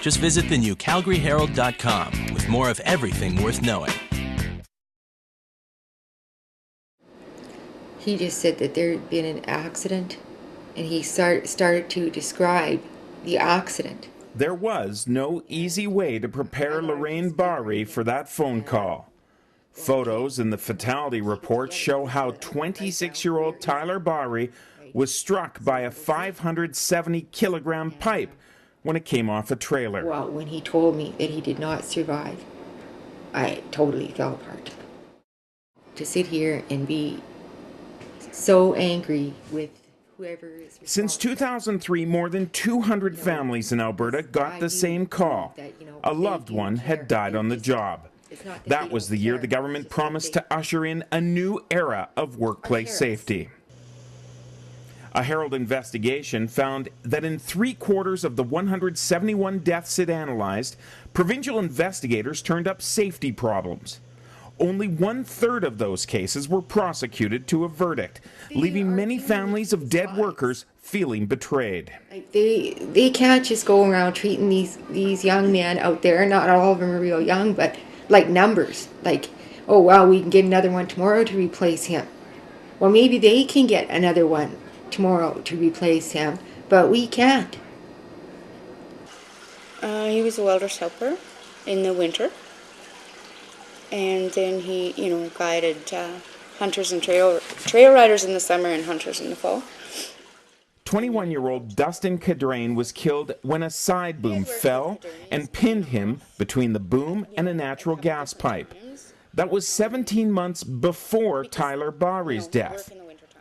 Just visit the new CalgaryHerald.com with more of everything worth knowing. He just said that there had been an accident, and he started to describe the accident. There was no easy way to prepare Lorraine Barry for that phone call. Photos in the fatality report show how 26-year-old Tyler Barry was struck by a 570-kilogram pipe when it came off a trailer. Well, when he told me that he did not survive, I totally fell apart. To sit here and be so angry with whoever is responsible. Since 2003, more than 200 families in Alberta got the same call. A loved one had died on the job. That was the year the government promised to usher in a new era of workplace safety. A Herald investigation found that in 3/4 of the 171 deaths it analyzed, provincial investigators turned up safety problems. Only 1/3 of those cases were prosecuted to a verdict, leaving many families of dead workers feeling betrayed. They can't just go around treating these young men out there, not all of them are real young, but like numbers. Like, oh wow, we can get another one tomorrow to replace him. Well, maybe they can get another one tomorrow to replace him, but we can't. He was a welder's helper in the winter, and then he, guided hunters and trail riders in the summer and hunters in the fall. 21-year-old Dustin Cadrain was killed when a side boom fell and pinned him between the boom and a natural gas pipe. That was 17 months before Tyler Barry's death.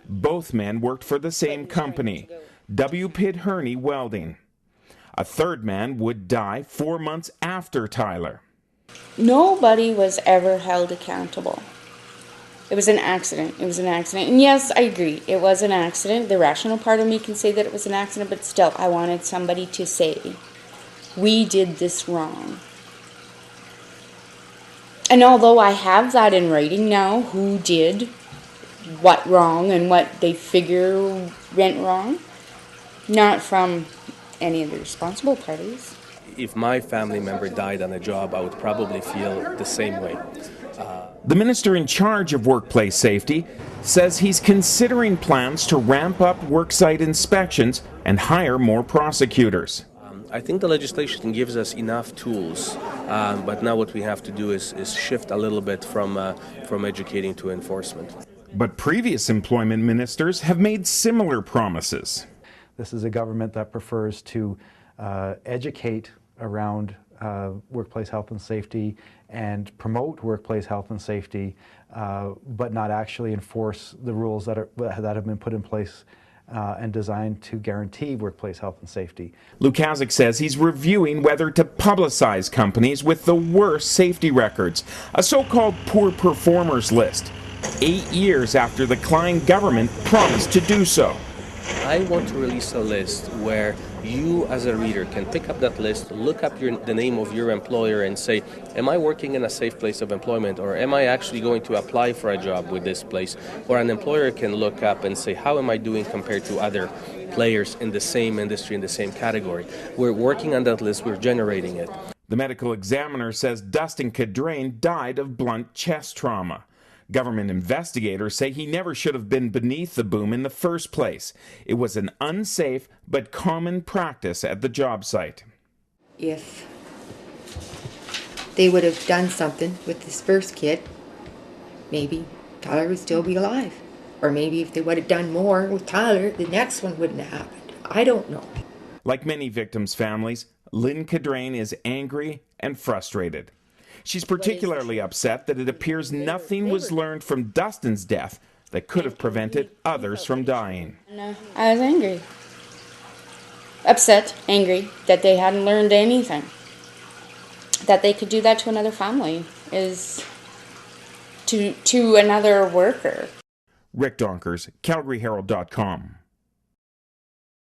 Both men worked for the same company, W. Pitt Herney Welding. A third man would die 4 months after Tyler. Nobody was ever held accountable. It was an accident. It was an accident. And yes, I agree. It was an accident. The rational part of me can say that it was an accident, but still, I wanted somebody to say, we did this wrong. And although I have that in writing now, who did what wrong and what they figure went wrong, not from any of the responsible parties. If my family member died on a job, I would probably feel the same way. The minister in charge of workplace safety says he's considering plans to ramp up worksite inspections and hire more prosecutors. I think the legislation gives us enough tools, but now what we have to do is shift a little bit from educating to enforcement. But previous employment ministers have made similar promises. This is a government that prefers to educate around workplace health and safety and promote workplace health and safety, but not actually enforce the rules that have been put in place and designed to guarantee workplace health and safety. Lukazik says he's reviewing whether to publicize companies with the worst safety records, a so-called poor performers list, 8 years after the Klein government promised to do so. I want to release a list where you as a reader can pick up that list, look up the name of your employer and say, am I working in a safe place of employment, or am I actually going to apply for a job with this place? Or an employer can look up and say, how am I doing compared to other players in the same industry, in the same category? We're working on that list, we're generating it. The medical examiner says Dustin Cadrain died of blunt chest trauma. Government investigators say he never should have been beneath the boom in the first place. It was an unsafe but common practice at the job site. If they would have done something with this first kid, maybe Tyler would still be alive. Or maybe if they would have done more with Tyler, the next one wouldn't have happened. I don't know. Like many victims' families, Lynn Cadrain is angry and frustrated. She's particularly upset that it appears nothing was learned from Dustin's death that could have prevented others from dying. I was angry. Upset, angry, that they hadn't learned anything. That they could do that to another family, is to another worker. Rick Donkers, CalgaryHerald.com.